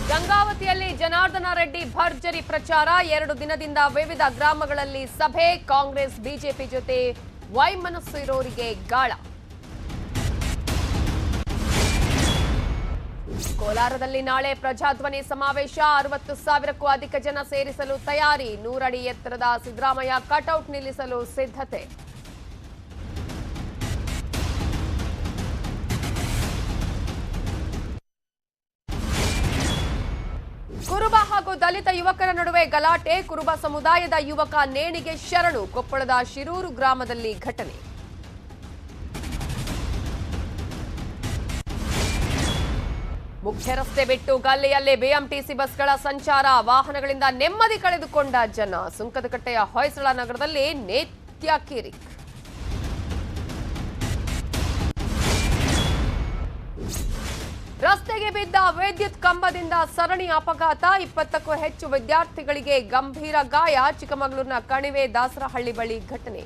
ಗಂಗಾವತಿಯಲ್ಲಿ ಜನಾರ್ದನ ರೆಡ್ಡಿ ಭರ್ಜರಿ ಪ್ರಚಾರ 2 ದಿನದಿಂದ ವಿವಿಧ ಗ್ರಾಮಗಳಲ್ಲಿ ಸಭೆ ಕಾಂಗ್ರೆಸ್ ಬಿಜೆಪಿ ಜೊತೆ ವೈಮನಸ್ಸು ಇರೋರಿಗೆ ಗಾಳ ಕೋಲಾರದಲ್ಲಿ ನಾಳೆ ಪ್ರಜಾಧ್ವನಿ ಸಮಾವೇಶ 60,000ಕ್ಕೂ ಅಧಿಕ ಜನ ಸೇರಿಸಲು ತಯಾರಿ 100 ಅಡಿ ಎತ್ತರದ ಸಿದ್ದರಾಮಯ್ಯ ಕಟೌಟ್ ನಿಲ್ಲಿಸಲು ಸಿದ್ಧತೆ ಕುರುಬ ಹಾಗೂ ದಲಿತ ಯುವಕರ ನಡುವೆ ಗಲಾಟೆ ಕುರುಬ ಸಮುದಾಯದ ಯುವಕ ನೇಣಿಗೆ ಶರಣು ಕೊಪ್ಪಳದ ಶಿರೂರು ಗ್ರಾಮದಲ್ಲಿ ಘಟನೆ ಮುಖ್ಯ ರಸ್ತೆ ಬಿಟ್ಟು ಗಲ್ಲಿಯಲ್ಲೇ ಬಿಎಂಟಿಸಿ ಬಸ್ಗಳ ಸಂಚಾರ ವಾಹನಗಳಿಂದ ನೆಮ್ಮದಿ ಕಳೆದುಕೊಂಡ ಜನ ಸುಂಕದಕಟ್ಟೆಯ ಹೊಯ್ಸಳ ನಗರದಲ್ಲಿ ನಿತ್ಯ ಕಿರಿಕ್ ರಸ್ತೆಗೆ ಬಿದ್ದ ವಿದ್ಯುತ್ ಕಂಬದಿಂದ ಸರಣಿ ಅಪಘಾತ 20ಕ್ಕೂ ಹೆಚ್ಚು ವಿದ್ಯಾರ್ಥಿಗಳಿಗೆ ಗಂಭೀರ ಗಾಯ ಚಿಕ್ಕಮಗಳೂರಿನ ಕಣಿವೆ ದಾಸರಹಳ್ಳಿ ಬಳಿ ಘಟನೆ